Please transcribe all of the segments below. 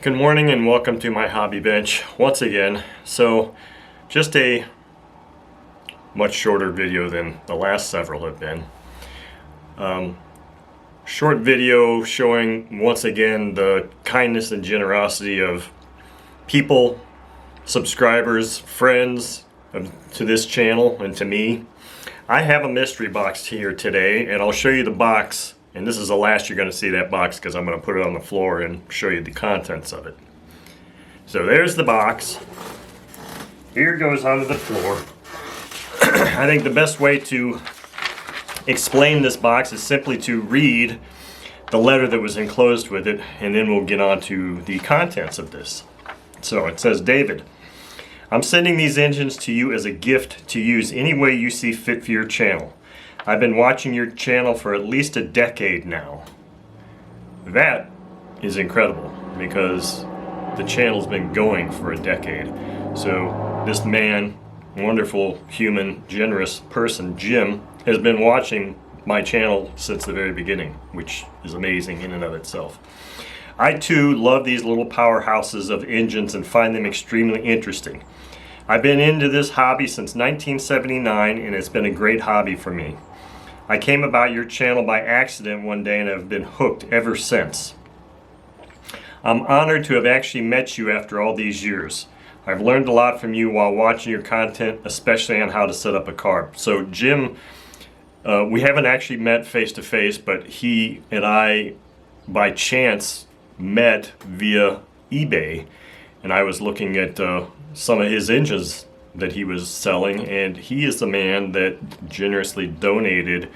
Good morning and welcome to my hobby bench once again. So just a much shorter video than the last several have been. Short video showing once again the kindness and generosity of people, subscribers, friends to this channel and to me. I have a mystery box here today and I'll show you the box. And this is the last you're going to see that box because I'm going to put it on the floor and show you the contents of it. So there's the box. Here it goes onto the floor. I think the best way to explain this box is simply to read the letter that was enclosed with it, and then we'll get on to the contents of this. So it says, David, I'm sending these engines to you as a gift to use any way you see fit for your channel. I've been watching your channel for at least a decade now. That is incredible because the channel's been going for a decade. So this man, wonderful, human, generous person, Jim, has been watching my channel since the very beginning, which is amazing in and of itself. I too love these little powerhouses of engines and find them extremely interesting. I've been into this hobby since 1979 and it's been a great hobby for me. I came about your channel by accident one day and have been hooked ever since. I'm honored to have actually met you after all these years. I've learned a lot from you while watching your content, especially on how to set up a car. So Jim, we haven't actually met face to face, but he and I by chance met via eBay, and I was looking at some of his engines that he was selling, and he is the man that generously donated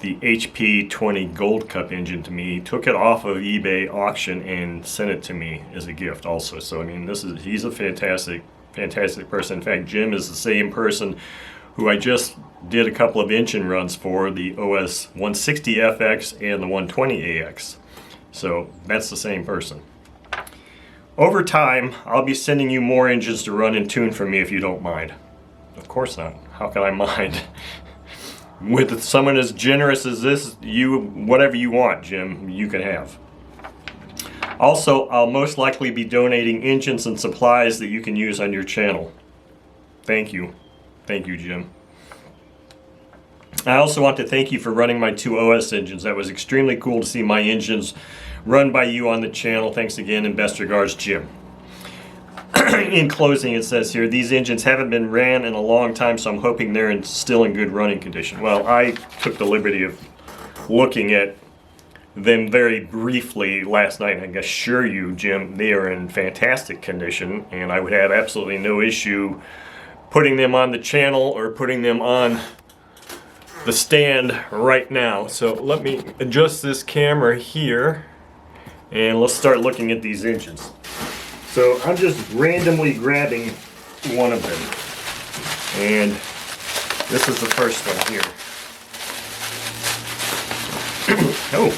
the HP 20 Gold Cup engine to me. He took it off of eBay auction and sent it to me as a gift also. So I mean, he's a fantastic person. In fact, Jim is the same person who I just did a couple of engine runs for, the OS 160FX and the 120AX. So that's the same person. Over time, I'll be sending you more engines to run and tune for me if you don't mind. Of course not. How can I mind? With someone as generous as this, whatever you want, Jim, you can have. Also, I'll most likely be donating engines and supplies that you can use on your channel. Thank you. Thank you, Jim. I also want to thank you for running my two OS engines. That was extremely cool to see my engines run by you on the channel. Thanks again, and best regards, Jim. In closing, it says here, these engines haven't been ran in a long time, so I'm hoping they're still in good running condition. Well, I took the liberty of looking at them very briefly last night, and I can assure you, Jim, they are in fantastic condition, and I would have absolutely no issue putting them on the channel or putting them on the stand right now. So let me adjust this camera here and let's start looking at these engines. So I'm just randomly grabbing one of them, and this is the first one here. Oh,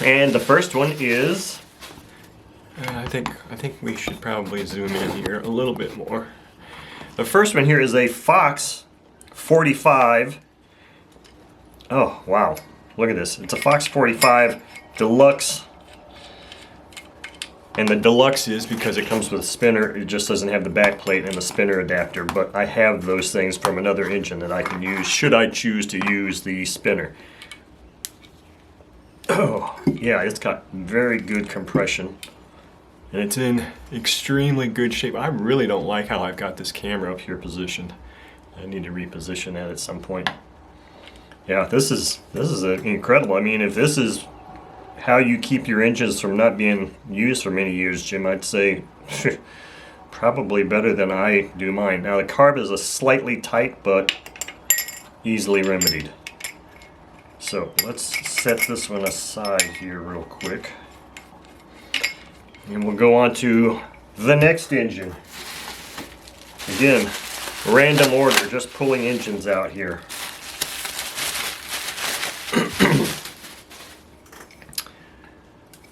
and the first one is, I think we should probably zoom in here a little bit more. The first one here is a Fox 45. Oh, wow. Look at this. It's a Fox 45 Deluxe. And the Deluxe is because it comes with a spinner. It just doesn't have the back plate and the spinner adapter. But I have those things from another engine that I can use should I choose to use the spinner. Oh, yeah, it's got very good compression. And it's in extremely good shape. I really don't like how I've got this camera up here positioned. I need to reposition that at some point. Yeah, this is incredible. I mean, if this is how you keep your engines from not being used for many years, Jim, I'd say probably better than I do mine. Now the carb is a slightly tight, but easily remedied. So let's set this one aside here real quick. And we'll go on to the next engine. Again, random order, just pulling engines out here.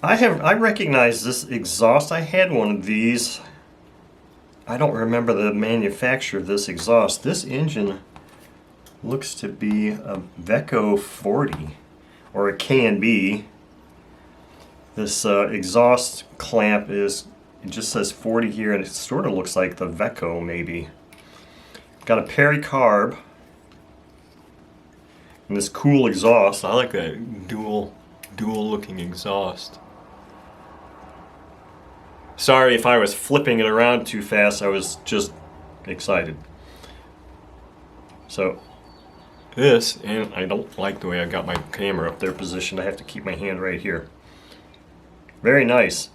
I recognize this exhaust. I had one of these. I don't remember the manufacturer of this exhaust. This engine looks to be a Veco 40 or a K&B. This exhaust clamp is, it just says 40 here, and it sort of looks like the Veco maybe. Got a pericarb and this cool exhaust. I like that dual looking exhaust. Sorry if I was flipping it around too fast, I was just excited. So this, and I don't like the way I got my camera up there positioned. I have to keep my hand right here. Very nice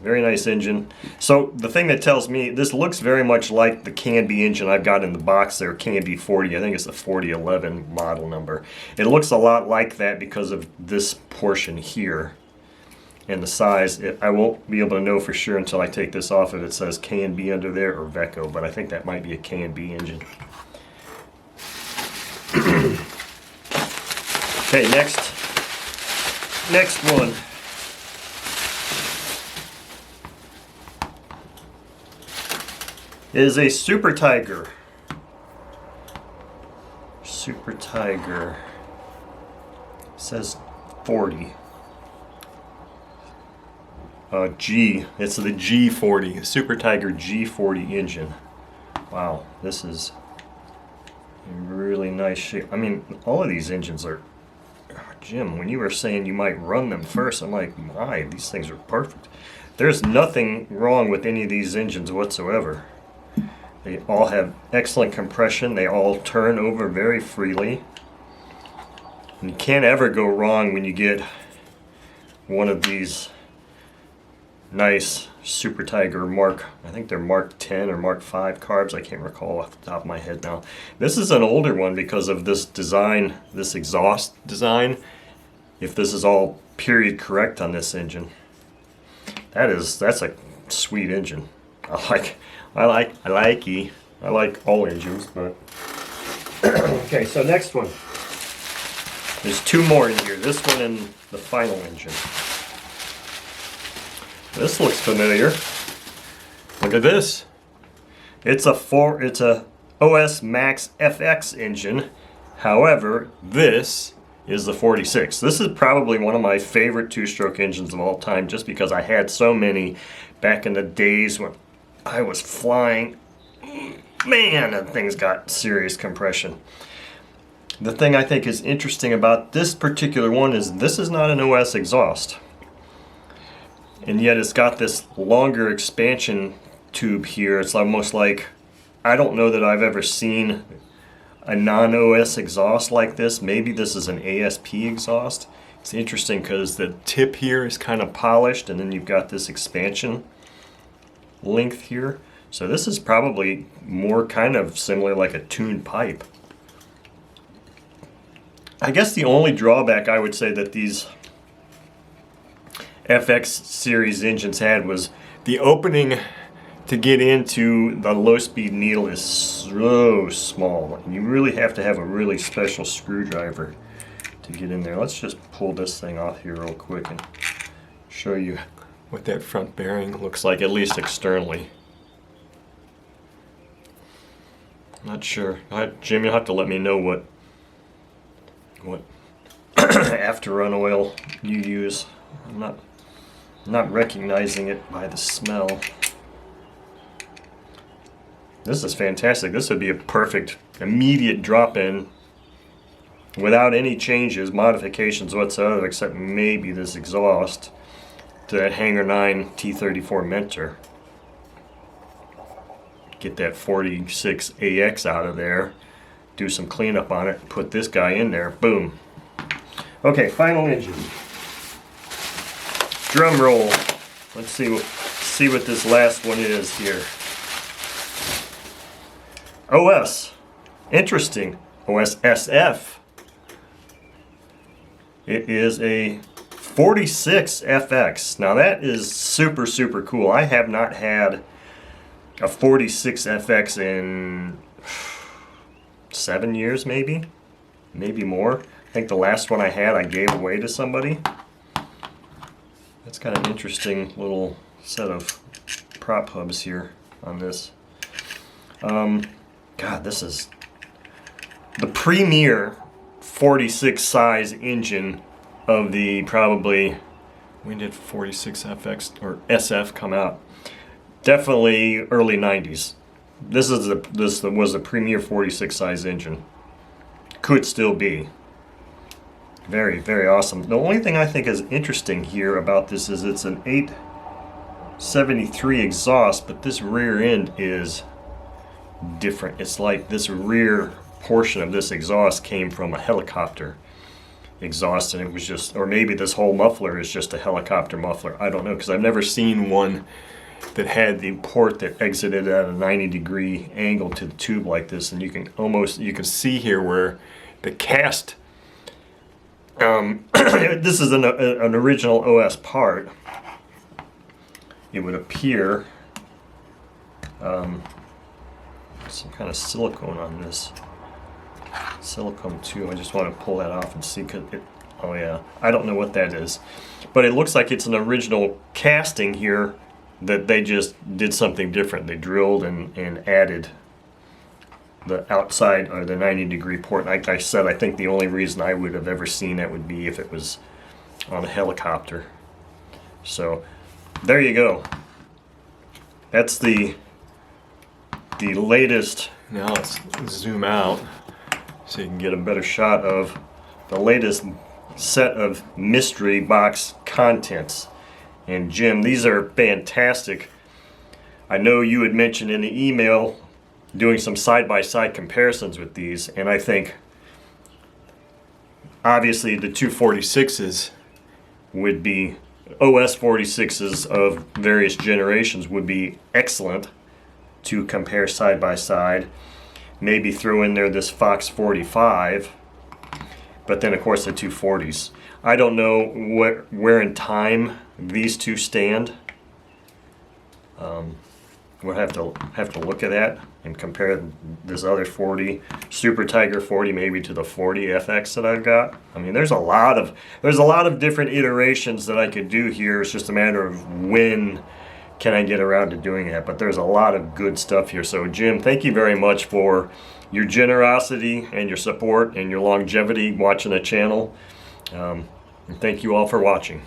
engine. So the thing that tells me, this looks very much like the Canby engine I've got in the box there, Canby 40. I think it's the 4011 model number. It looks a lot like that because of this portion here and the size. I won't be able to know for sure until I take this off if it says Canby under there or Veco, but I think that might be a Canby engine. Okay, next one. Is a Super Tiger. Super Tiger. It says 40. G. It's the G40. Super Tiger G40 engine. Wow, this is in really nice shape. I mean, all of these engines are. Jim, when you were saying you might run them first, I'm like, why? These things are perfect. There's nothing wrong with any of these engines whatsoever. They all have excellent compression. They all turn over very freely. And you can't ever go wrong when you get one of these nice Super Tiger Mark, I think they're Mark 10 or Mark 5 carbs. I can't recall off the top of my head now. This is an older one because of this design, this exhaust design. If this is all period correct on this engine, that's a sweet engine. I like all engines, but okay, so next one. There's two more in here. This one and the final engine. This looks familiar. Look at this. It's a OS Max FX engine. However, this is the 46. This is probably one of my favorite two-stroke engines of all time, just because I had so many back in the days when I was flying. Man, that thing's got serious compression. The thing I think is interesting about this particular one is this is not an OS exhaust. And yet it's got this longer expansion tube here. It's almost like, I don't know that I've ever seen a non-OS exhaust like this. Maybe this is an ASP exhaust. It's interesting because the tip here is kind of polished, and then you've got this expansion length here. So this is probably more kind of similar like a tuned pipe. I guess the only drawback I would say that these FX series engines had was the opening to get into the low-speed needle is so small. You really have to have a really special screwdriver to get in there. Let's just pull this thing off here real quick and show you what that front bearing looks like, at least externally. Not sure. Jim, you'll have to let me know what after run oil you use. I'm not recognizing it by the smell. This is fantastic. This would be a perfect immediate drop-in without any changes, modifications whatsoever, except maybe this exhaust to that Hanger 9 T34 Mentor. Get that 46AX out of there, do some cleanup on it, put this guy in there, boom. Okay, final engine. Drum roll. Let's see what this last one is here. OS. Interesting. OS SF. It is a 46 FX. Now that is super, super cool. I have not had a 46 FX in 7 years, maybe more. I think the last one I had I gave away to somebody. That's got an interesting little set of prop hubs here on this. God, this is the premier 46 size engine of the probably When did 46FX or SF come out? Definitely early 90s. This was the premier 46 size engine. Could still be. Very, very awesome. The only thing I think is interesting here about this is it's an 873 exhaust, but this rear end is different. It's like this rear portion of this exhaust came from a helicopter exhaust, and it was just, or maybe this whole muffler is just a helicopter muffler. I don't know, because I've never seen one that had the port that exited at a 90-degree angle to the tube like this. And you can see here where the cast, this is an original OS part. It would appear some kind of silicone on this. Silicone too. I just want to pull that off and see. Oh yeah, I don't know what that is, but it looks like it's an original casting here that they just did something different. They drilled and added the outside or the 90-degree port. Like I said, I think the only reason I would have ever seen that would be if it was on a helicopter. So there you go. That's the latest. Now let's zoom out so you can get a better shot of the latest set of mystery box contents. And Jim, these are fantastic. I know you had mentioned in the email doing some side-by-side comparisons with these, and I think obviously the 246s would be, OS 46s of various generations would be excellent to compare side by side. Maybe throw in there this Fox 45, but then of course the 240s. I don't know where in time these two stand. We'll have to look at that and compare this other 40 Super Tiger 40 maybe to the 40 FX that I've got. I mean, there's a lot of different iterations that I could do here. It's just a matter of when can I get around to doing that. But there's a lot of good stuff here. So Jim, thank you very much for your generosity and your support and your longevity watching the channel. And thank you all for watching.